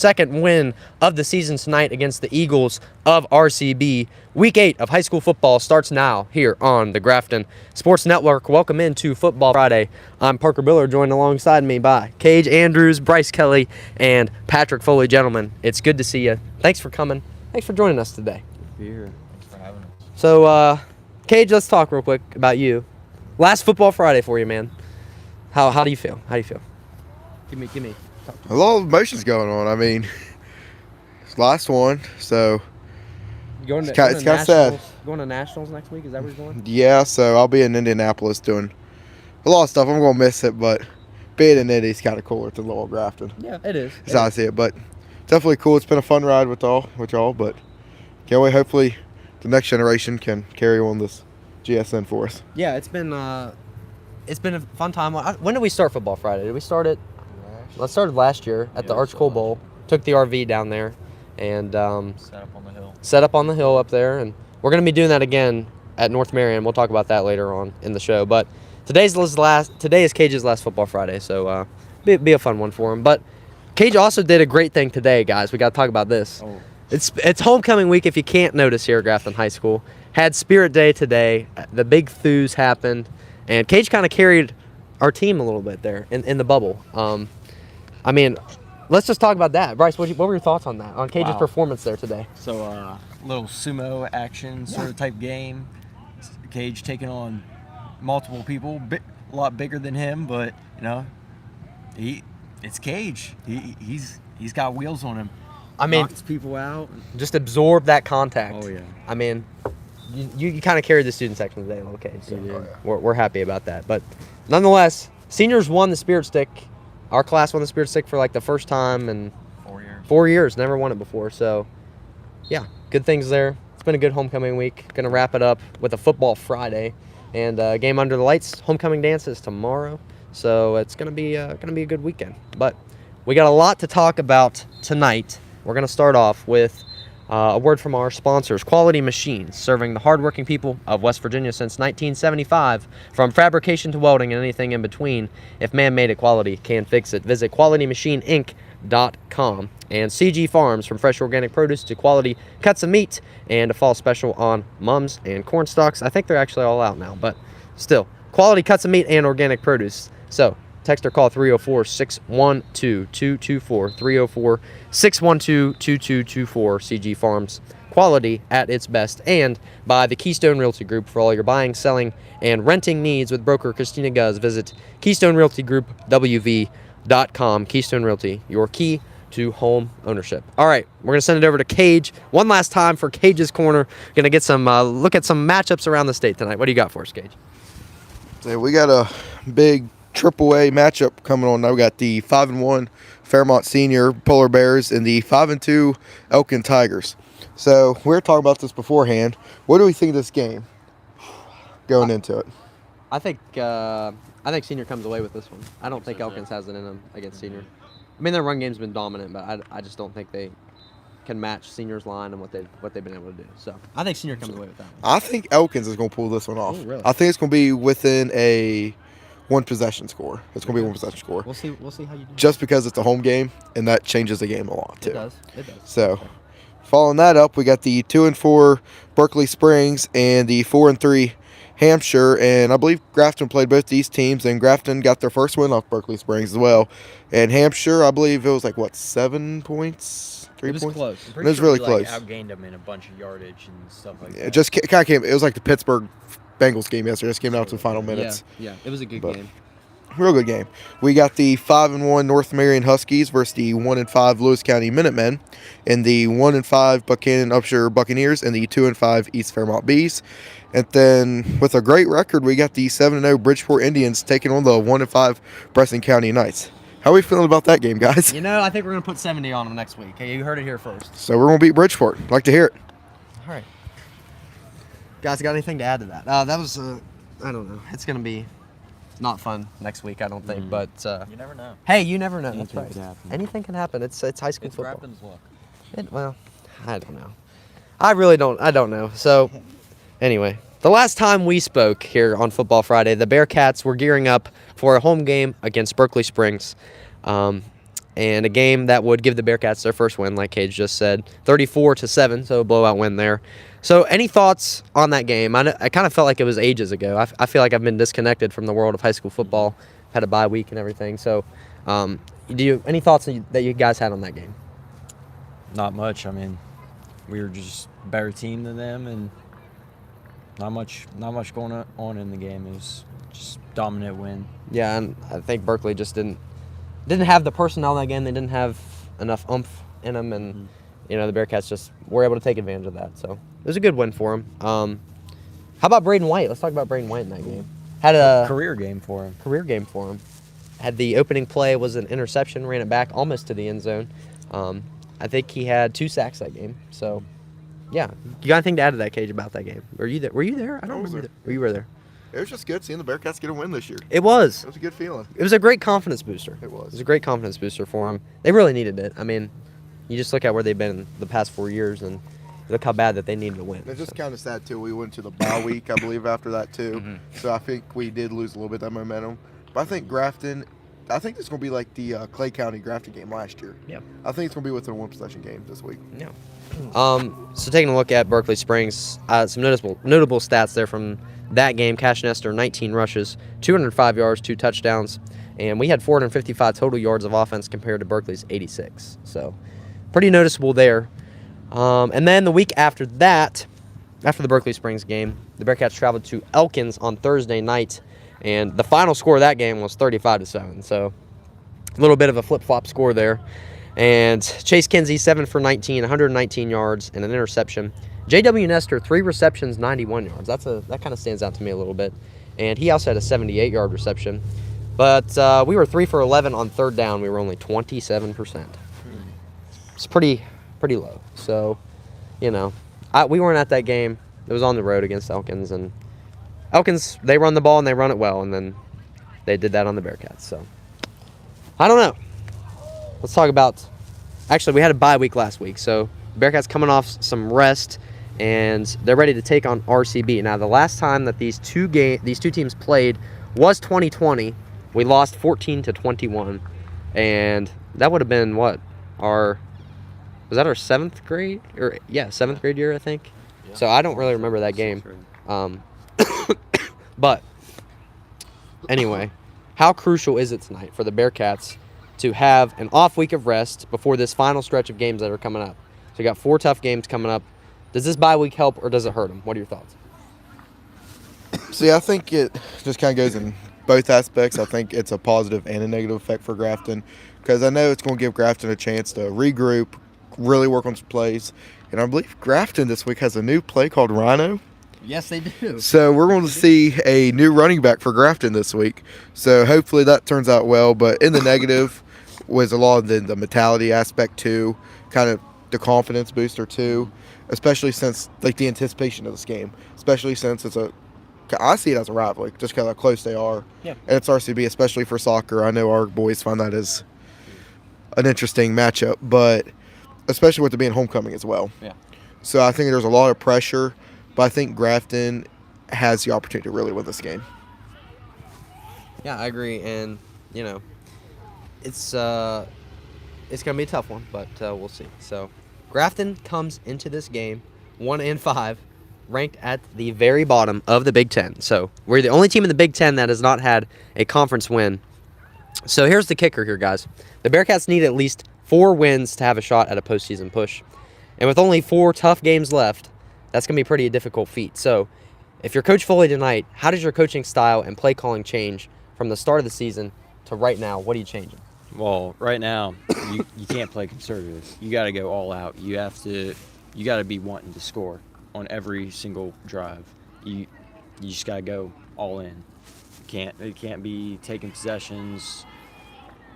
second win of the season tonight against the Eagles of RCB. Week 8 of high school football starts now here on the Grafton Sports Network. Welcome into Football Friday. I'm Parker Biller, joined alongside me by Cage Andrews, Bryce Kelly, and Patrick Foley. Gentlemen, it's good to see you. Thanks for coming. Thanks for joining us today. Good to be here. Thanks for having us. So, Cage, let's talk real quick about you. Last Football Friday for you, man. How do you feel? How do you feel? Give me. A lot of emotions going on. I mean, it's the last one, so It's kind of sad. Going to Nationals next week? Is that where you're going? Yeah, so I'll be in Indianapolis doing a lot of stuff. I'm going to miss it, but being in Indy is kind of cooler than Lowell Grafton. Yeah, it is. That's how I see it, but definitely cool. It's been a fun ride with y'all, but can't wait. Hopefully the next generation can carry on this GSN for us. Yeah, it's been a fun time. When did we start Football Friday? Did we start it? Let's started last year at the Arch Coal Bowl. Took the RV down there and set up on the hill up there, and we're gonna be doing that again at North Marion. We'll talk about that later on in the show. But today is Cage's last Football Friday, so be a fun one for him. But Cage also did a great thing today, guys. We got to talk about this. Oh. It's homecoming week. If you can't notice here at Grafton High School, had Spirit Day today. The big thews happened, and Cage kind of carried our team a little bit there in the bubble. I mean, let's just talk about that. Bryce, what were your thoughts on that, on Cage's performance there today? So, little sumo action sort of type game. Cage taking on multiple people, a lot bigger than him, but it's Cage. He's got wheels on him. I mean, knocks people out. Just absorb that contact. Oh yeah. I mean, you kind of carried the student section today, little Cage. So we're happy about that. But nonetheless, seniors won the Spirit Stick. Our class won the Spirit Stick for like the first time in 4 years. 4 years. Never won it before. So, yeah, good things there. It's been a good homecoming week. Going to wrap it up with a Football Friday and game under the lights. Homecoming dance is tomorrow. So it's going to be a good weekend. But we got a lot to talk about tonight. We're going to start off with a word from our sponsors, Quality Machines, serving the hardworking people of West Virginia since 1975. From fabrication to welding and anything in between, if man-made quality can fix it, visit QualityMachineInc.com. And CG Farms, from fresh organic produce to quality cuts of meat, and a fall special on mums and corn stalks. I think they're actually all out now, but still, quality cuts of meat and organic produce. So, text or call 304-612-2224, 304-612-2224, CG Farms, quality at its best, and by the Keystone Realty Group for all your buying, selling, and renting needs with broker Christina Guz. Visit Keystone Realty Group, WV.com. Keystone Realty, your key to home ownership. All right, we're going to send it over to Cage one last time for Cage's Corner. Going to get some look at some matchups around the state tonight. What do you got for us, Cage? So we got a big AAA matchup coming on now. We got the 5-1 Fairmont Senior Polar Bears and the 5-2 Elkin Tigers. So we were talking about this beforehand. What do we think of this game going into it? I think Senior comes away with this one. I don't think Elkins has it in them against Senior. I mean, their run game's been dominant, but I just don't think they can match Senior's line and what they've been able to do. So I think Senior comes away with that one. I think Elkins is going to pull this one off. Oh, really? I think it's going to be within a one possession score. It's going to be one possession score. We'll see how you do. Just because it's a home game, and that changes the game a lot too. It does. So, following that up, we got the 2-4 Berkeley Springs and the 4-3 Hampshire, and I believe Grafton played both these teams, and Grafton got their first win off Berkeley Springs as well. And Hampshire, I believe it was like 7 points, 3 points. It was close. It was really close. Outgained them in a bunch of yardage and stuff like that. It just kind of came. It was like the Pittsburgh Bengals game yesterday. It just came out to the final minutes. Yeah, it was a good game. Real good game. We got the 5-1 North Marion Huskies versus the 1-5 Lewis County Minutemen, and the 1-5 Buchanan Upshur Buccaneers, and the 2-5 East Fairmont Bees. And then with a great record, we got the 7-0 Bridgeport Indians taking on the 1-5 Preston County Knights. How are we feeling about that game, guys? I think we're gonna put 70 on them next week. Okay, you heard it here first. So we're gonna beat Bridgeport. Like to hear it. All right, guys, got anything to add to that? That was I don't know. It's gonna be not fun next week, I don't think. But you never know. Hey, you never know. That's Anything right. could happen. Anything can happen. It's high school football. Grafton's luck. Well, I don't know. I really don't. I don't know. So, anyway, the last time we spoke here on Football Friday, the Bearcats were gearing up for a home game against Berkeley Springs. and a game that would give the Bearcats their first win, like Cage just said, 34-7, so a blowout win there. So any thoughts on that game? I kind of felt like it was ages ago. I feel like I've been disconnected from the world of high school football, had a bye week and everything. So any thoughts that you guys had on that game? Not much. I mean, we were just a better team than them, and not much going on in the game. It was just dominant win. Yeah, and I think Berkeley just didn't have the personnel that game. They didn't have enough oomph in them, and the Bearcats just were able to take advantage of that. So it was a good win for them. How about Braden White? Let's talk about Braden White in that game. Had a career game for him. Had the opening play was an interception, ran it back almost to the end zone. I think he had 2 sacks that game. So, yeah. You got anything to add to that, Cage, about that game? Were you there? I don't remember. You were there. It was just good seeing the Bearcats get a win this year. It was. It was a good feeling. It was a great confidence booster. It was. It was a great confidence booster for them. They really needed it. I mean, you just look at where they've been the past 4 years and look how bad that they needed to win. It's just kind of sad, too. We went to the bye week, I believe, after that, too. So I think we did lose a little bit of that momentum. But I think Grafton, I think it's going to be like the Clay County Grafton game last year. Yeah. I think it's going to be within a 1-possession game this week. Yeah. So taking a look at Berkeley Springs, some notable stats there from that game. Cash Nestor, 19 rushes, 205 yards, 2 touchdowns, and we had 455 total yards of offense compared to Berkeley's 86. So pretty noticeable there. And then the week after that, after the Berkeley Springs game, the Bearcats traveled to Elkins on Thursday night, and the final score of that game was 35-7. So a little bit of a flip-flop score there. And Chase Kinsey, 7 for 19, 119 yards, and an interception. J.W. Nestor, 3 receptions, 91 yards. That kind of stands out to me a little bit. And he also had a 78-yard reception. But we were 3 for 11 on third down. We were only 27%. It's pretty low. So, we weren't at that game. It was on the road against Elkins. And Elkins, they run the ball and they run it well. And then they did that on the Bearcats. So, I don't know. Let's talk about, actually, we had a bye week last week, so Bearcats coming off some rest, and they're ready to take on RCB. Now, the last time that these two teams played was 2020. We lost 14-21, and that would have been what? Was that our 7th grade? Seventh grade year, I think. Yeah. So I don't really remember that game. But anyway, how crucial is it tonight for the Bearcats to have an off week of rest before this final stretch of games that are coming up? So you got 4 tough games coming up. Does this bye week help or does it hurt them? What are your thoughts? See, I think it just kind of goes in both aspects. I think it's a positive and a negative effect for Grafton because I know it's going to give Grafton a chance to regroup, really work on some plays. And I believe Grafton this week has a new play called Rhino. Yes, they do. So we're going to see a new running back for Grafton this week. So hopefully that turns out well. But in the negative was a lot of the mentality aspect too, kind of the confidence booster too, especially since like the anticipation of this game, especially since I see it as a rivalry just because how close they are. Yeah. And it's RCB, especially for soccer. I know our boys find that as an interesting matchup, but especially with it being homecoming as well. Yeah. So I think there's a lot of pressure, but I think Grafton has the opportunity to really win this game. Yeah, I agree, and it's going to be a tough one, but we'll see. So Grafton comes into this game 1-5, ranked at the very bottom of the Big Ten. So we're the only team in the Big Ten that has not had a conference win. So here's the kicker here, guys. The Bearcats need at least 4 wins to have a shot at a postseason push. And with only 4 tough games left, that's going to be a pretty difficult feat. So if you're Coach Foley tonight, how does your coaching style and play calling change from the start of the season to right now? What are you changing? Well, right now, you can't play conservative. You got to go all out. You got to be wanting to score on every single drive. You just got to go all in. It can't be taking possessions,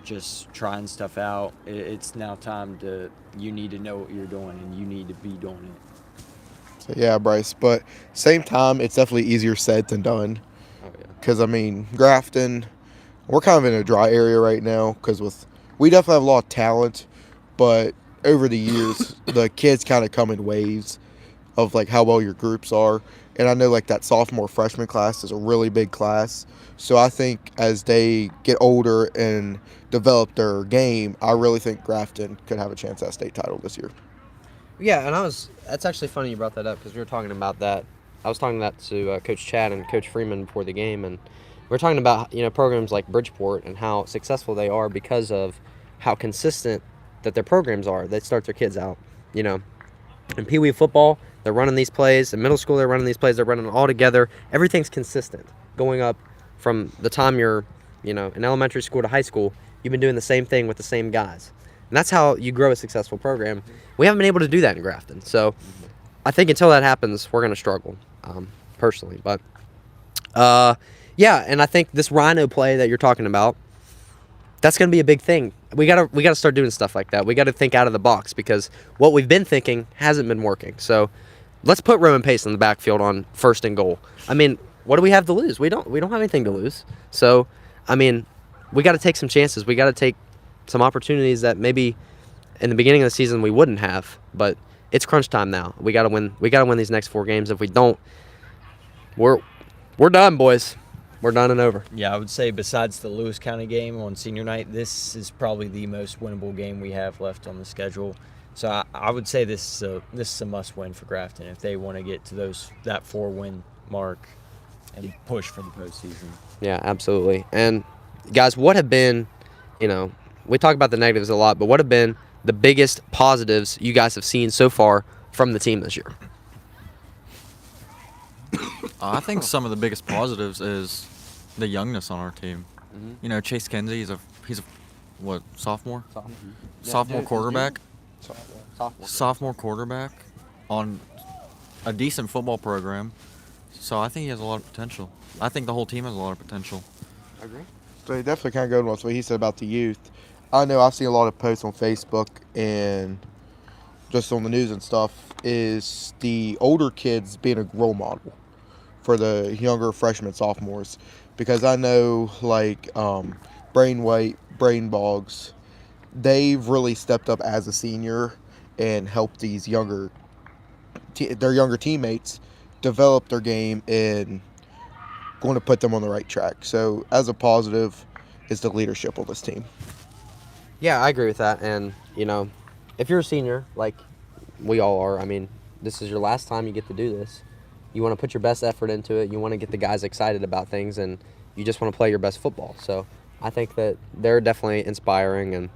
just trying stuff out. It's now time you need to know what you're doing, and you need to be doing it. So, yeah, Bryce, but same time, it's definitely easier said than done. Oh, yeah. Because, Grafton, we're kind of in a dry area right now because we definitely have a lot of talent, but over the years, the kids kind of come in waves of, like, how well your groups are. And I know like that sophomore freshman class is a really big class. So I think as they get older and develop their game, I really think Grafton could have a chance at a state title this year. Yeah, and that's actually funny you brought that up because we were talking about that. I was talking that to Coach Chad and Coach Freeman before the game, and we are talking about programs like Bridgeport and how successful they are because of how consistent that their programs are. They start their kids out, in Pee Wee football. They're running these plays. In middle school, they're running these plays. They're running all together. Everything's consistent going up from the time you're, in elementary school to high school. You've been doing the same thing with the same guys. And that's how you grow a successful program. We haven't been able to do that in Grafton. So I think until that happens, we're going to struggle, personally. But, yeah, and I think this Rhino play that you're talking about, that's going to be a big thing. We gotta start doing stuff like that. We got to think out of the box because what we've been thinking hasn't been working. So let's put Roman Pace in the backfield on 1st and goal. I mean, what do we have to lose? We don't have anything to lose. So, I mean, we got to take some chances. We got to take some opportunities that maybe in the beginning of the season we wouldn't have. But it's crunch time now. We got to win. We got to win these next 4 games. If we don't, we're done, boys. We're done and over. Yeah, I would say besides the Lewis County game on senior night, this is probably the most winnable game we have left on the schedule. So I would say this is a must-win for Grafton if they want to get to that 4-win mark and push for the postseason. Yeah, absolutely. And guys, what have been, we talk about the negatives a lot, but what have been the biggest positives you guys have seen so far from the team this year? I think some of the biggest positives is the youngness on our team. Mm-hmm. Chase Kinsey, he's a what, sophomore? Sophomore Quarterback. Sophomore. Sophomore quarterback on a decent football program. So I think he has a lot of potential. I think the whole team has a lot of potential. I agree. So he definitely kind of goes with what he said about the youth. I know I've seen a lot of posts on Facebook and just on the news and stuff is the older kids being a role model for the younger freshmen, sophomores. Because I know, like, Brain White, Brain Boggs, they've really stepped up as a senior and helped these younger teammates develop their game and going to put them on the right track. So, as a positive, is the leadership of this team. Yeah, I agree with that. And, if you're a senior, like we all are, I mean, this is your last time you get to do this. You want to put your best effort into it. You want to get the guys excited about things, and you just want to play your best football. So I think that they're definitely inspiring. And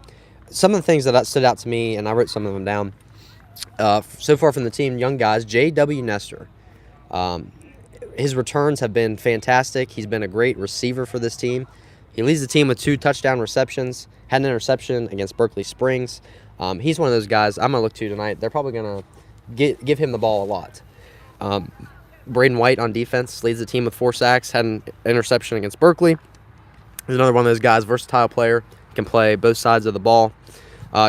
some of the things that stood out to me, and I wrote some of them down, so far from the team, young guys, J.W. Nestor. His returns have been fantastic. He's been a great receiver for this team. He leads the team with 2 touchdown receptions, had an interception against Berkeley Springs. He's one of those guys I'm going to look to tonight. They're probably going to give him the ball a lot. Braden White on defense leads the team with 4 sacks, had an interception against Berkeley. He's another one of those guys, versatile player, can play both sides of the ball.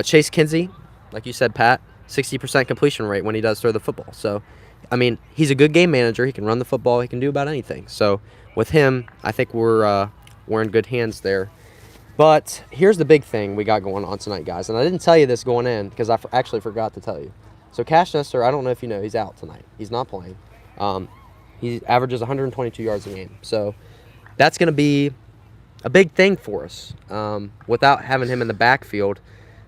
Chase Kinsey, like you said, Pat, 60% completion rate when he does throw the football. So, I mean, he's a good game manager. He can run the football. He can do about anything. So, with him, I think we're in good hands there. But here's the big thing we got going on tonight, guys. And I didn't tell you this going in because I actually forgot to tell you. So, Cash Nestor, I don't know if you know, he's out tonight. He's not playing. He averages 122 yards a game. So, that's going to be a big thing for us without having him in the backfield.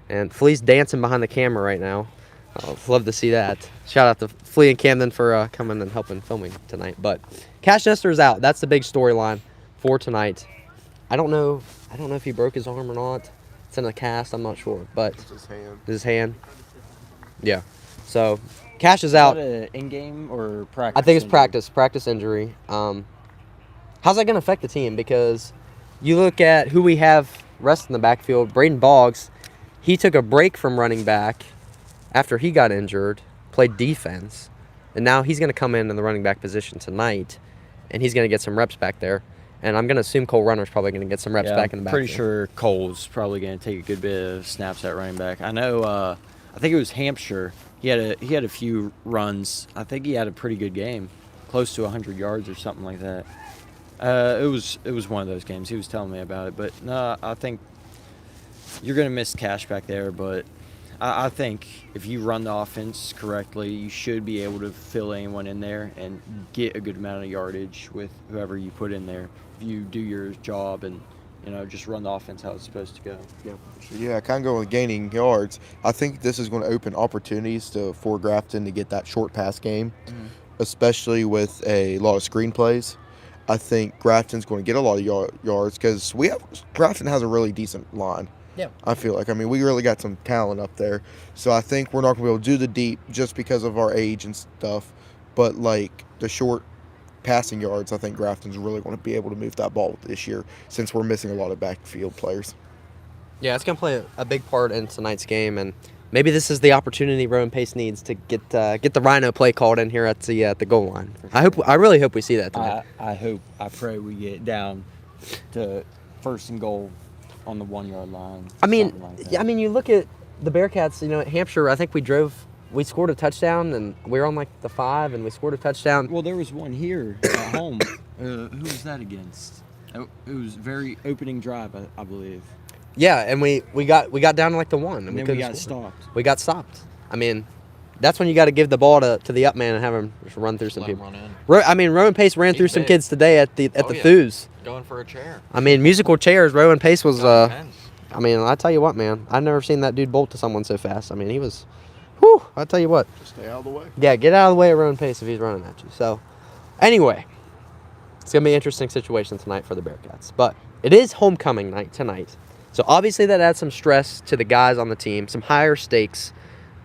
And Flea's dancing behind the camera right now. I'd love to see that. Shout out to Flea and Camden for coming and helping filming tonight. But Cash Nestor is out. That's the big storyline for tonight. I don't know if he broke his arm or not. It's in a cast. I'm not sure. But It's his hand. his hand. Yeah. So Cash is out. Is that an in-game or practice? I think it's injury? practice injury. How's that going to affect the team? Because you look at who we have rest in the backfield. Braden Boggs, he took a break from running back after he got injured, played defense, and now he's going to come in the running back position tonight, and he's going to get some reps back there. And I'm going to assume Cole Runner's probably going to get some reps back in the backfield. Pretty sure Cole's probably going to take a good bit of snaps at running back. I know. I think it was Hampshire. He had a few runs. I think he had a pretty good game, close to 100 yards or something like that. It was one of those games. He was telling me about it. But no, I think you're going to miss Cash back there. But I think if you run the offense correctly, you should be able to fill anyone in there and get a good amount of yardage with whoever you put in there. If you do your job and just run the offense how it's supposed to go. Yeah, kind of going with gaining yards. I think this is going to open opportunities for Grafton to get that short pass game, especially with a lot of screen plays. I think Grafton's going to get a lot of yards because Grafton has a really decent line. Yeah. I feel like. I mean, we really got some talent up there. So I think we're not going to be able to do the deep just because of our age and stuff. But, like, the short passing yards, I think Grafton's really going to be able to move that ball this year since we're missing a lot of backfield players. Yeah, it's going to play a big part in tonight's game, and maybe this is the opportunity Rowan Pace needs to get the Rhino play called in here at the goal line. I really hope we see that tonight. I pray we get down to 1st and goal on the 1 yard line. I mean, something like that. you look at the Bearcats. At Hampshire, I think we scored a touchdown, and we were on like the 5, and we scored a touchdown. Well, there was one here at home. Who was that against? It was very opening drive, I believe. Yeah, and we got down to like the 1, And then we got stopped. We got stopped. I mean, that's when you got to give the ball to the up man and have him just run through some Let him people. run in. Rowan Pace ran through He's some big. kids today at the Oh, yeah. Thews. Going for a chair. I mean, musical chairs. Rowan Pace was. Intense. I mean, I tell you what, man. I've never seen that dude bolt to someone so fast. I mean, he was. Whew. I tell you what. Just stay out of the way. Yeah, get out of the way of Rowan Pace if he's running at you. So, anyway, it's gonna be an interesting situation tonight for the Bearcats. But it is homecoming night tonight, so obviously that adds some stress to the guys on the team, some higher stakes.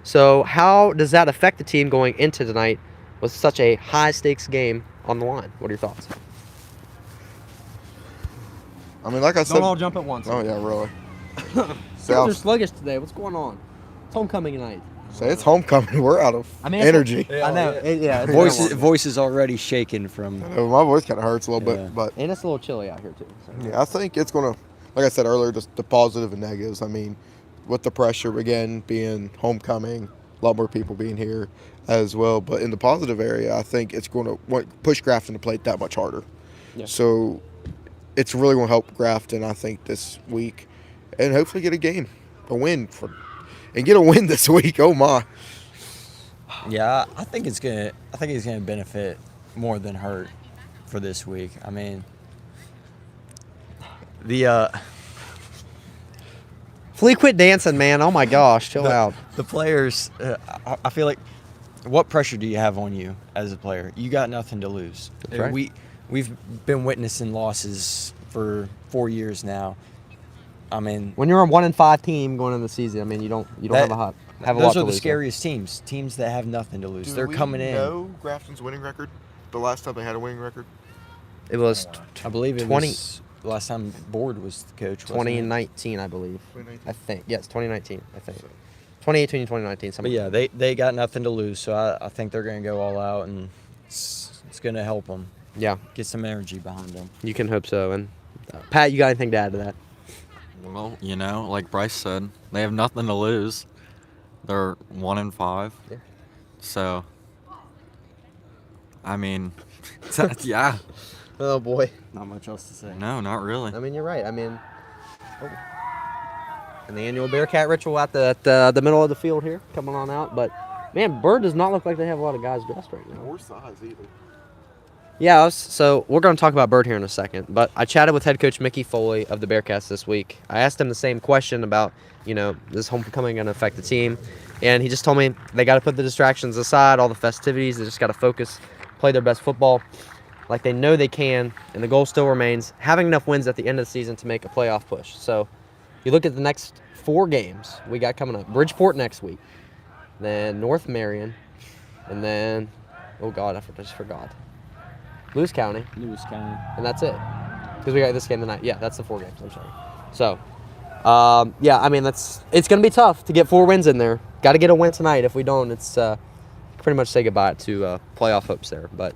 So, how does that affect the team going into tonight with such a high stakes game on the line? What are your thoughts? I mean, like I said. jump at once. Oh, yeah, really. Guys are sluggish today. What's going on? It's homecoming night. Say it's homecoming. We're out of I mean, energy. I know. It's Voice is already shaking from. I know, my voice kind of hurts a little Yeah. bit, but and it's a little chilly out here too. So. yeah, I think it's going to, like I said earlier, just the positive and negatives. I mean, with the pressure, again, being homecoming, a lot more people being here as well. But in the positive area, I think it's going to push Grafton to play that much harder. Yeah. So it's really going to help Grafton, I think, this week. And hopefully get a win this week. Oh, my. Yeah, I think it's gonna benefit more than hurt for this week. I mean, Flea, quit dancing, man. Oh my gosh, chill out. the players. I feel like, what pressure do you have on you as a player? You got nothing to lose. That's right. We've been witnessing losses for 4 years now. I mean, When you're a 1-5 team going into the season, I mean you don't have a lot to those are the lose. scariest teams that have nothing to lose. They're coming in. know Grafton's winning record? The last time they had a winning record? It was I believe it 20 was last time Board was the coach. wasn't it? 2019, I believe. 2019? I think. Yes, 2019, I think. 2018 and 2019. But yeah, they got nothing to lose, so I think they're going to go all out, and it's going to help them Yeah, get some energy behind them. you can hope so. And Pat, you got anything to add to that? Well, like Bryce said, they have nothing to lose. They're 1-5. Yeah. So, I mean, yeah. Oh boy. Not much else to say. No, not really. I mean, you're right. I mean, and the annual Bearcat ritual at the middle of the field here, coming on out. But man, Bird does not look like they have a lot of guys dressed right now. Or size either. Yeah, so we're going to talk about Bird here in a second, but I chatted with head coach Mickey Foley of the Bearcats this week. I asked him the same question about, this homecoming going to affect the team, and he just told me they got to put the distractions aside, all the festivities, they just got to focus, play their best football like they know they can, and the goal still remains having enough wins at the end of the season to make a playoff push. So you look at the next 4 games we got coming up. Bridgeport next week, then North Marion, and then, oh God, I just forgot. Lewis County, and that's it. Because we got this game tonight. Yeah, that's the 4 games. I'm sorry. So, yeah, I mean, it's going to be tough to get 4 wins in there. Got to get a win tonight. If we don't, it's pretty much say goodbye to playoff hopes there. But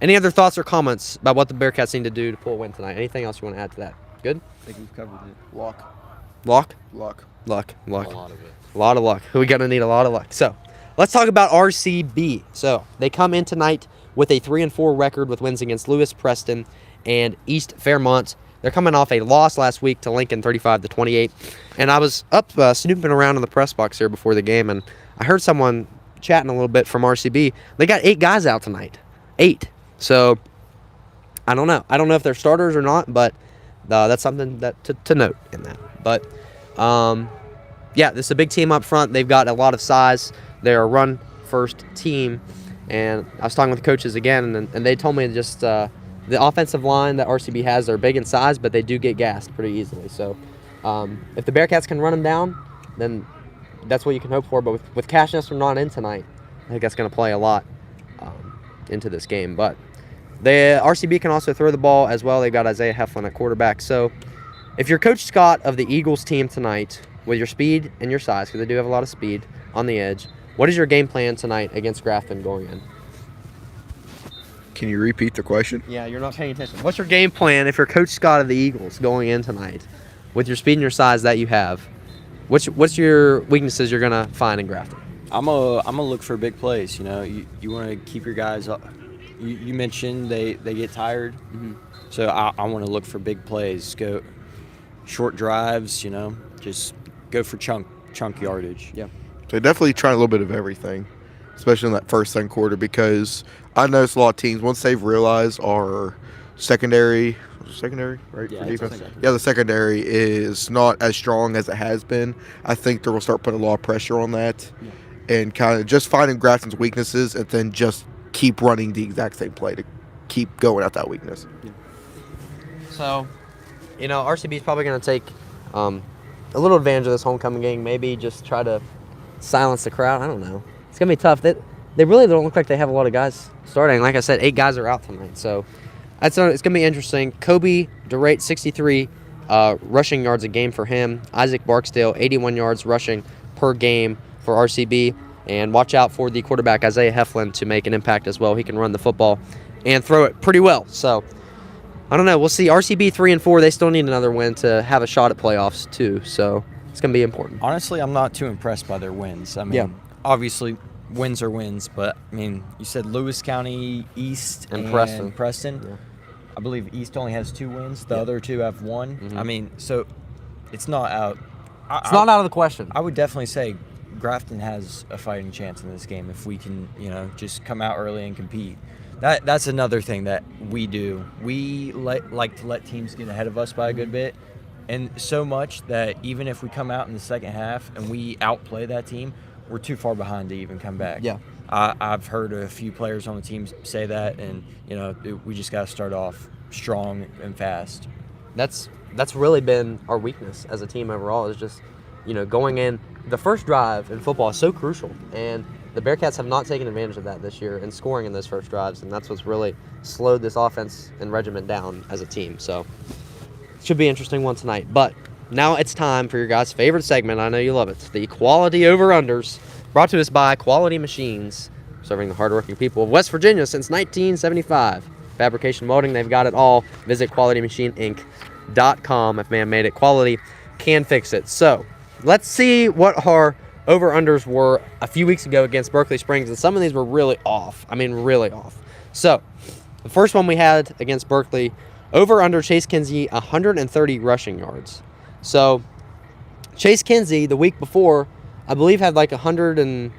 any other thoughts or comments about what the Bearcats need to do to pull a win tonight? Anything else you want to add to that? Good? I think we've covered it. Luck. Luck? Luck. Luck. A lot of it. A lot of luck. We're going to need a lot of luck. So, let's talk about RCB. So, they come in tonight with a 3-4 record with wins against Lewis, Preston, and East Fairmont. They're coming off a loss last week to Lincoln, 35-28. And I was up snooping around in the press box here before the game, and I heard someone chatting a little bit from RCB. They got 8 guys out tonight. 8. So I don't know. I don't know if they're starters or not, but that's something that to note in that. But yeah, this is a big team up front. They've got a lot of size. They're a run-first team. And I was talking with the coaches again, and they told me just the offensive line that RCB has, they're big in size, but they do get gassed pretty easily. So if the Bearcats can run them down, then that's what you can hope for. But with Cash Nestor not in tonight, I think that's going to play a lot into this game. But the RCB can also throw the ball as well. They've got Isaiah Heflin at quarterback. So if you're Coach Scott of the Eagles team tonight, with your speed and your size, because they do have a lot of speed on the edge, what is your game plan tonight against Grafton going in? Can you repeat the question? Yeah, you're not paying attention. What's your game plan if you're Coach Scott of the Eagles going in tonight with your speed and your size that you have? What's your weaknesses you're gonna find in Grafton? I'm a look for big plays. You know, you want to keep your guys up. You mentioned they get tired, so I want to look for big plays. Go short drives. You know, just go for chunk yardage. Yeah. So definitely trying a little bit of everything, especially in that first, second quarter, because I noticed a lot of teams, once they've realized our secondary, right, Yeah, for defense? secondary. Yeah, the secondary is not as strong as it has been. I think they will start putting a lot of pressure on that and kind of just finding Grafton's weaknesses and then just keep running the exact same play to keep going at that weakness. Yeah. So, you know, RCB is probably going to take a little advantage of this homecoming game, maybe just try to silence the crowd. I don't know. It's going to be tough. They really don't look like they have a lot of guys starting. Like I said, 8 guys are out tonight. So it's going to be interesting. Kobe DeRate, 63 rushing yards a game for him. Isaac Barksdale, 81 yards rushing per game for RCB. And watch out for the quarterback, Isaiah Heflin, to make an impact as well. He can run the football and throw it pretty well. So I don't know. We'll see. RCB 3-4. They still need another win to have a shot at playoffs too. So it's going to be important. Honestly, I'm not too impressed by their wins. I mean, obviously, wins are wins, but I mean, you said Lewis County East and Preston. Yeah. I believe East only has 2 wins. The other 2 have 1. I mean, so it's not out. It's not out of the question. I would definitely say Grafton has a fighting chance in this game if we can, you know, just come out early and compete. That's another thing that we do. We like to let teams get ahead of us by a good bit, and so much that even if we come out in the second half and we outplay that team, we're too far behind to even come back. Yeah. I've heard a few players on the team say that, and you know, we just got to start off strong and fast. That's really been our weakness as a team overall, is just, you know, going in. The first drive in football is so crucial, and the Bearcats have not taken advantage of that this year in scoring in those first drives, and that's what's really slowed this offense and regiment down as a team. So it should be an interesting one tonight. But now it's time for your guys' favorite segment. I know you love it. The Quality Over-Unders, brought to us by Quality Machines, serving the hardworking people of West Virginia since 1975. Fabrication welding, they've got it all. Visit QualityMachineInc.com. If man made it, quality can fix it. So let's see what our over-unders were a few weeks ago against Berkeley Springs, and some of these were really off. I mean, really off. So the first one we had against Berkeley, over-under Chase Kinsey, 130 rushing yards. So Chase Kinsey, the week before, I believe had like 47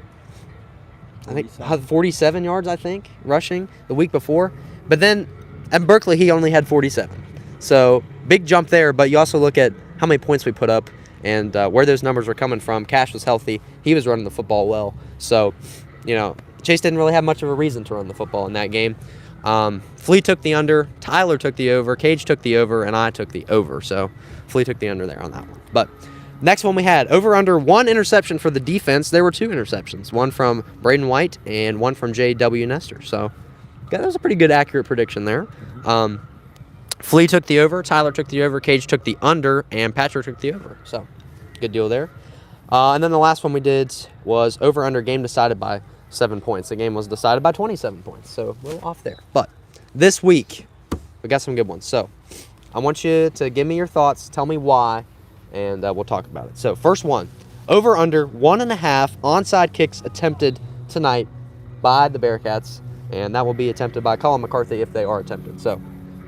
yards, I think, rushing the week before. But then at Berkeley, he only had 47. So big jump there, but you also look at how many points we put up and where those numbers were coming from. Cash was healthy. He was running the football well. So, you know, Chase didn't really have much of a reason to run the football in that game. Flea took the under, Tyler took the over, Cage took the over, and I took the over. So Flea took the under there on that one. But next one we had, over under 1 interception for the defense. There were 2 interceptions, one from Braden White and one from J.W. Nestor. So that was a pretty good accurate prediction there. Flea took the over, Tyler took the over, Cage took the under, and Patrick took the over. So, good deal there. And then the last one we did was over-under game decided by 7 points. The game was decided by 27 points, so a little off there. But this week, we got some good ones. So, I want you to give me your thoughts, tell me why, and we'll talk about it. So, first one, over-under 1.5 onside kicks attempted tonight by the Bearcats, and that will be attempted by Colin McCarthy if they are attempted. So,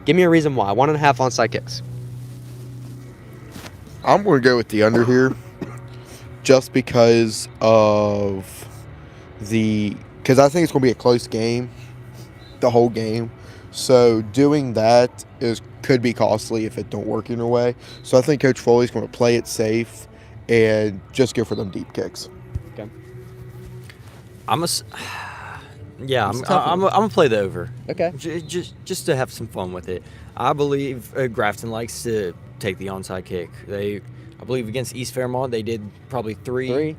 give me a reason why. 1.5 onside kicks. I'm going to go with the under here, just because of because I think it's going to be a close game, the whole game. So doing that could be costly if it don't work in a way. So I think Coach Foley's going to play it safe and just go for them deep kicks. Okay. Yeah, It's a tough I'm one. gonna play the over. Okay. Just to have some fun with it. I believe Grafton likes to take the onside kick. I believe against East Fairmont they did probably Two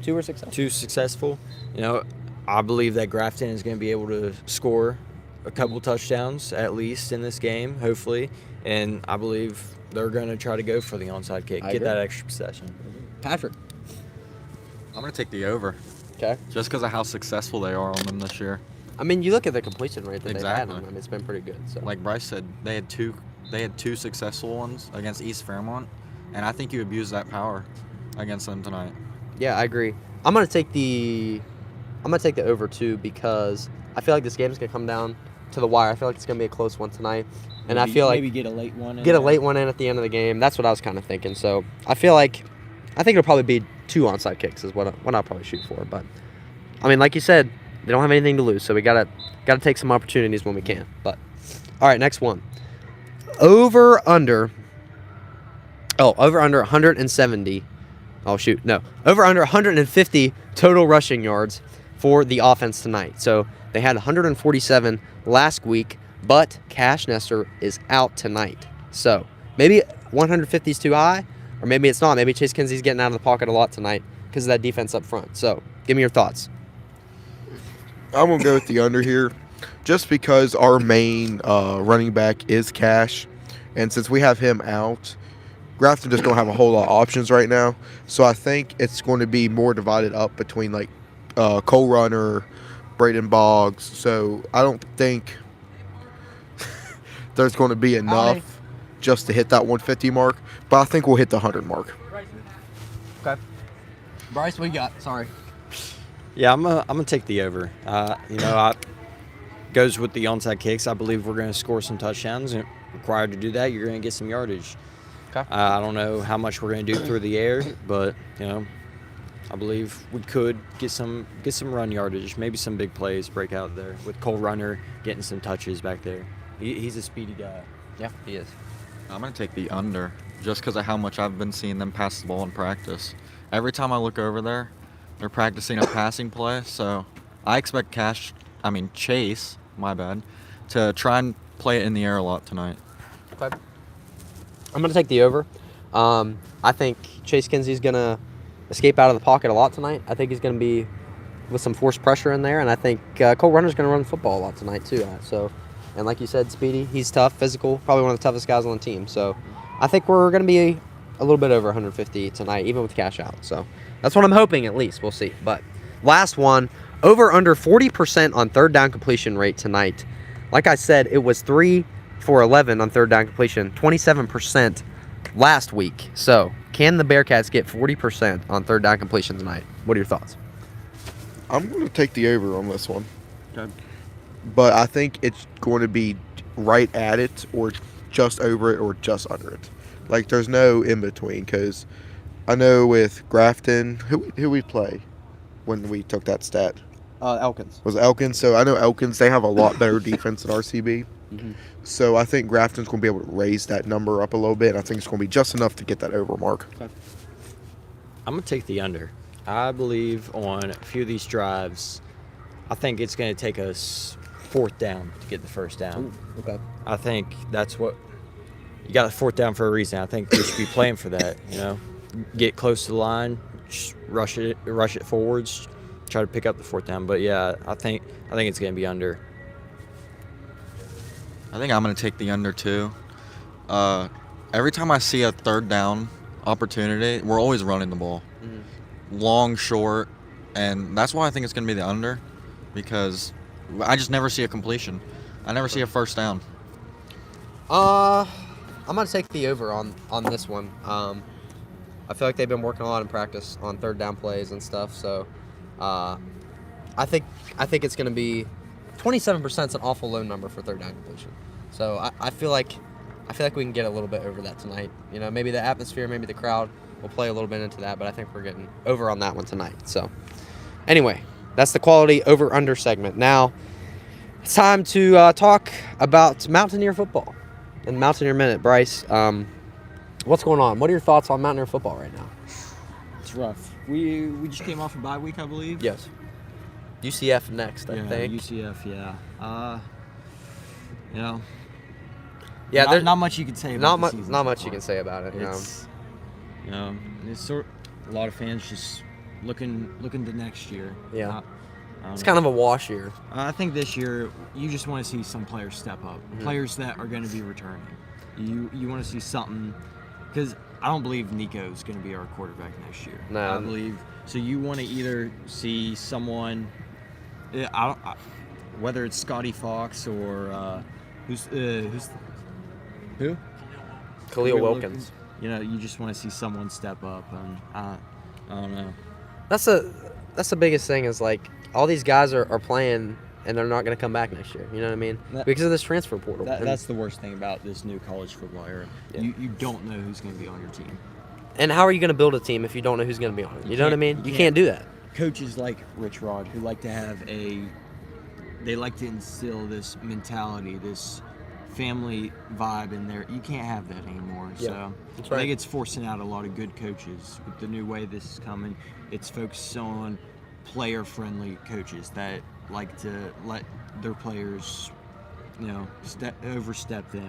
were successful. two successful. You know, I believe that Grafton is going to be able to score a couple touchdowns at least in this game, hopefully, and I believe they're going to try to go for the onside kick, I get agree. that extra possession. Patrick. I'm going to take the over, Okay. just because of how successful they are on them this year. I mean, you look at the completion rate that they've had Exactly. on them. It's been pretty good. So. Like Bryce said, they had two successful ones against East Fairmont, and I think you abused that power against them tonight. Yeah, I agree. I'm gonna take the over too, because I feel like this game's gonna come down to the wire. I feel like it's gonna be a close one tonight, and I feel like maybe get a late one. get a late one in at the end of the game. That's what I was kind of thinking. So I think it'll probably be 2 onside kicks is what I'll probably shoot for. But I mean, like you said, they don't have anything to lose, so we gotta take some opportunities when we can. But all right, next one. Over under 170. Oh shoot, no. Over under 150 total rushing yards for the offense tonight. So they had 147 last week, but Cash Nestor is out tonight. So maybe 150 is too high, or maybe it's not. Maybe Chase Kinsey's getting out of the pocket a lot tonight because of that defense up front. So give me your thoughts. I'm going to go with the under here, just because our main running back is Cash, and since we have him out, Grafton just don't have a whole lot of options right now. So I think it's going to be more divided up between like Cole Runner, Braden Boggs. So I don't think there's going to be enough just to hit that 150 mark, but I think we'll hit the 100 mark. Okay. Bryce, what you got? Sorry. Yeah, I'm gonna take the over. Goes with the onside kicks. I believe we're gonna score some touchdowns, and required to do that, you're gonna get some yardage. Okay. I don't know how much we're gonna do through the air, but I believe we could get some run yardage, maybe some big plays break out there with Cole Runner getting some touches back there. He's a speedy guy. Yeah, he is. I'm going to take the under, just because of how much I've been seeing them pass the ball in practice. Every time I look over there, they're practicing a passing play, so I expect Chase, my bad, to try and play it in the air a lot tonight. Okay. I'm going to take the over. I think Chase Kinsey's going to escape out of the pocket a lot tonight. I think he's going to be with some forced pressure in there, and I think Cole Runner's going to run the football a lot tonight too. And like you said, speedy, he's tough, physical, probably one of the toughest guys on the team. So I think we're going to be a little bit over 150 tonight, even with Cash out. So that's what I'm hoping, at least. We'll see. But last one, over under 40% on third down completion rate tonight. Like I said, it was 3 for 11 on third down completion, 27% last week. So can the Bearcats get 40% on third down completion tonight? What are your thoughts? I'm going to take the over on this one. Okay. But I think it's going to be right at it, or just over it, or just under it. Like, there's no in between, because I know with Grafton, who we play when we took that stat? Elkins. Was it Elkins? So I know Elkins, they have a lot better defense than RCB. Mm-hmm. So I think Grafton's going to be able to raise that number up a little bit. And I think it's going to be just enough to get that over mark. Okay. I'm going to take the under. I believe on a few of these drives, I think it's going to take us fourth down to get the first down. Ooh, okay. I think that's what you got, a fourth down for a reason. I think we should be playing for that. Get close to the line, just rush it forwards, try to pick up the fourth down. But yeah, I think it's going to be under. I think I'm going to take the under too. Every time I see a third down opportunity, we're always running the ball. Mm-hmm. Long, short, and that's why I think it's going to be the under, because I just never see a completion. I never see a first down. I'm going to take the over on this one. I feel like they've been working a lot in practice on third down plays and stuff. So I think it's going to be 27% is an awful low number for third down completion. So I feel like I feel like we can get a little bit over that tonight. You know, maybe the atmosphere, maybe the crowd will play a little bit into that, but I think we're getting over on that one tonight. So, anyway, that's the quality over-under segment. Now, it's time to talk about Mountaineer football and Mountaineer Minute. Bryce, what's going on? What are your thoughts on Mountaineer football right now? It's rough. We just came off a bye week, I believe. Yes. UCF next, I think. UCF, yeah. You know. Yeah, not much you can say about the season. Not much you can say about it. It's, you know, it's a lot of fans just looking to next year. Yeah. It's kind of a wash year. I think this year you just want to see some players step up, players that are going to be returning. You want to see something, because I don't believe Nico's going to be our quarterback next year. No. I believe so. You want to either see someone, whether it's Scotty Fox or who? Khalil Wilkins. You know, you just want to see someone step up, and I don't know. That's the biggest thing is, like, all these guys are playing and they're not going to come back next year. You know what I mean? Because of this transfer portal. That's the worst thing about this new college football era. Yeah. You don't know who's going to be on your team. And how are you going to build a team if you don't know who's going to be on it? You know what I mean? You can't do that. Coaches like Rich Rod, who like to have they like to instill this mentality, this family vibe in there. You can't have that anymore. Yeah, So that's I right. think it's forcing out a lot of good coaches. With the new way this is coming, it's focused on player-friendly coaches that like to let their players, you know, overstep the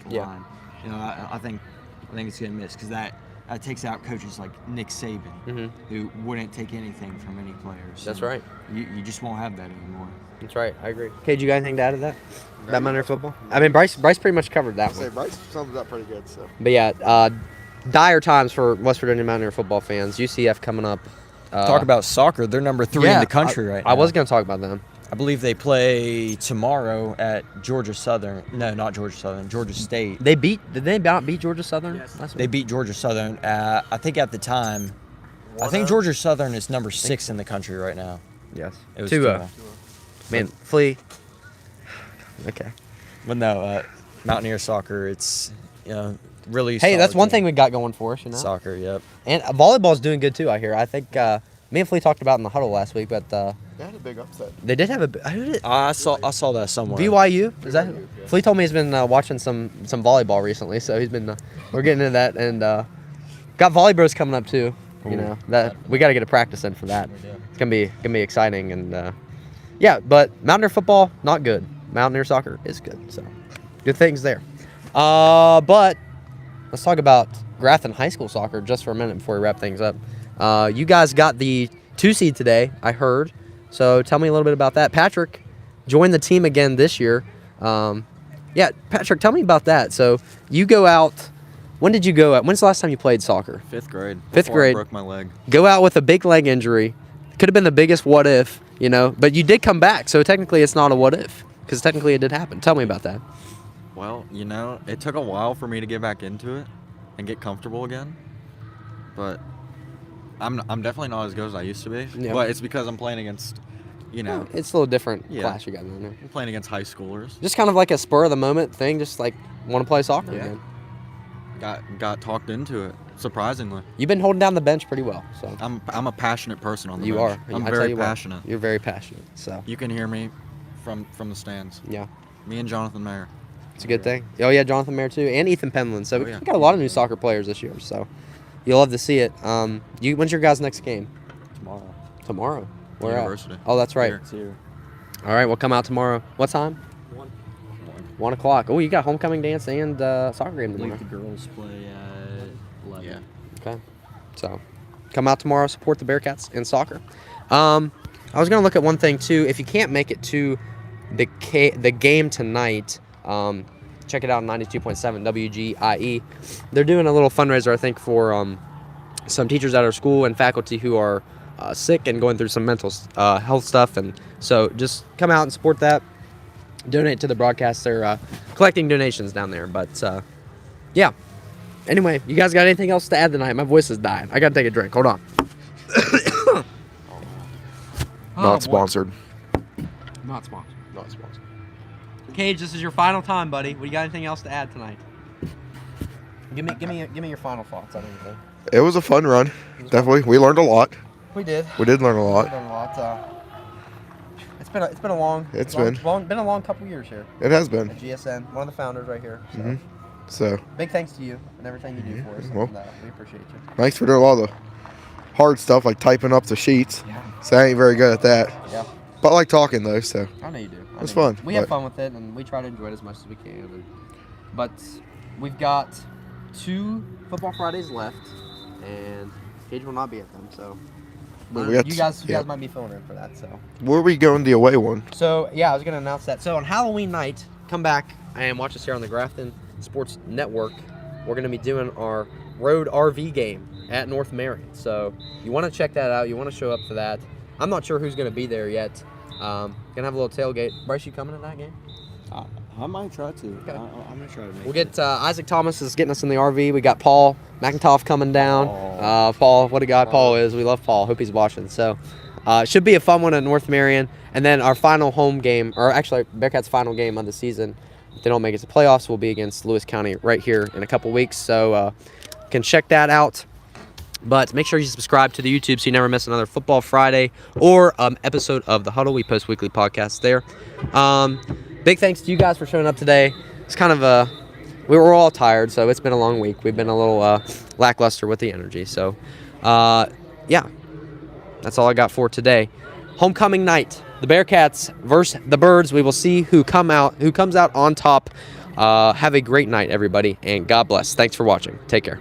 Yeah. line. You know, I think it's gonna miss, because that takes out coaches like Nick Saban, who wouldn't take anything from any players. That's And right. You just won't have that anymore. That's right. I agree. Okay, do you got anything to add to that? That Mountaineer football? I mean, Bryce pretty much covered that one. Bryce sums it up pretty good. So. But yeah, dire times for West Virginia Mountaineer football fans. UCF coming up. Talk about soccer. They're number 3 in the country right now. I was going to talk about them. I believe they play tomorrow at Georgia Southern. No, not Georgia Southern. Georgia State. Did they not beat Georgia Southern? Yes. They beat Georgia Southern. I think at the time, I think Georgia Southern is number 6 in the country right now. Yes. It was 2-0. Man, Flea. Okay. But no, Mountaineer soccer. It's really. Hey, that's solid one team. thing we got going for us, you know. Soccer, yep. And volleyball's doing good too. I hear. I think me and Flea talked about it in the huddle last week, but They had a big upset. they did have a. Who did it? I saw that somewhere. BYU? Is that? BYU, yeah. Flea told me he's been watching some volleyball recently, so he's been. We're getting into that, and got Volley Bros coming up too. You Ooh. know that we got to get a practice in for that. It's gonna be exciting, and yeah. But Mountaineer football not good. Mountaineer soccer is good. So good things there. But let's talk about Grafton High School soccer just for a minute before we wrap things up. You guys got the 2 seed today, I heard. So tell me a little bit about that. Patrick joined the team again this year. Yeah, Patrick, tell me about that. So you go out. When did you go out? When's the last time you played soccer? 5th grade. Fifth before I grade. broke my leg. Go out with a big leg injury. Could have been the biggest what if, you know, but you did come back. So technically it's not a what if, because technically it did happen. Tell me about that. Well, you know, it took a while for me to get back into it and get comfortable again. But I'm definitely not as good as I used to be. Yeah. But it's because I'm playing against, you know, It's a little different Yeah. class you got in there. I'm playing against high schoolers. Just kind of like a spur of the moment thing, just like want to play soccer Yeah. again. Got talked into it, surprisingly. You've been holding down the bench pretty well. So I'm a passionate person on the you bench. are. I'm I tell very you what, passionate. You're very passionate. So You can hear me from the stands. yeah. Me and Jonathan Mayer. It's a good thing. Oh, yeah, Jonathan Mayer, too, and Ethan Penland. So Oh, we yeah. got a lot of new soccer players this year, so you'll love to see it. When's your guys' next game? Tomorrow. Tomorrow. Where University. at? Oh, that's right. Here. It's here. All right, we'll come out tomorrow. What time? 1 o'clock. Oh, you got homecoming dance and soccer game I believe tomorrow. the girls play at 11. Yeah. Okay. So come out tomorrow, support the Bearcats in soccer. I was going to look at one thing, too. If you can't make it to the game tonight, check it out on 92.7 WGIE. They're doing a little fundraiser, I think, for some teachers at our school and faculty who are sick and going through some mental health stuff. And so just come out and support that. Donate to the broadcast. They're collecting donations down there. But, yeah. Anyway, you guys got anything else to add tonight? My voice is dying. I got to take a drink. Hold on. Not sponsored. Not sponsored. Not sponsored. Cage, this is your final time, buddy. We got anything else to add tonight? Give me your final thoughts on everything. It was a fun run. Definitely. We learned a lot. We did. We did learn a We lot. learned a lot. It's been a long. It's been a long couple years here It has been. at GSN. One of the founders right here. So. Mhm. So, Big thanks to you and everything you do for us. Well, and, we appreciate you. thanks for doing all the hard stuff like typing up the sheets. Yeah. So I ain't very good at that. Yeah. But I like talking though, so. I know you do. It's fun, We have but- fun with it, and we try to enjoy it as much as we can. But we've got 2 Football Fridays left, and Cage will not be at them. So But we got- you guys yeah. might be filling in for that. So Where are we going the away one? So yeah, I was gonna announce that. So on Halloween night, come back and watch us here on the Grafton Sports Network. We're gonna be doing our road RV game at North Marion. So you want to check that out. You want to show up for that. I'm not sure who's gonna be there yet. Gonna have a little tailgate. Bryce, you coming to that game? I might try to. Okay. I'm gonna try to make We'll get Isaac Thomas is getting us in the RV. We got Paul McIntosh coming down. Paul, what a guy Paul is. We love Paul. Hope he's watching. So it should be a fun one at North Marion. And then our final home game, or actually Bearcats' final game of the season, if they don't make it to playoffs, will be against Lewis County right here in a couple weeks. So can check that out. But make sure you subscribe to the YouTube so you never miss another Football Friday or episode of The Huddle. We post weekly podcasts there. Big thanks to you guys for showing up today. It's kind of we were all tired, so it's been a long week. We've been a little lackluster with the energy. So, yeah, that's all I got for today. Homecoming night, the Bearcats versus the Birds. We will see who comes out on top. Have a great night, everybody, and God bless. Thanks for watching. Take care.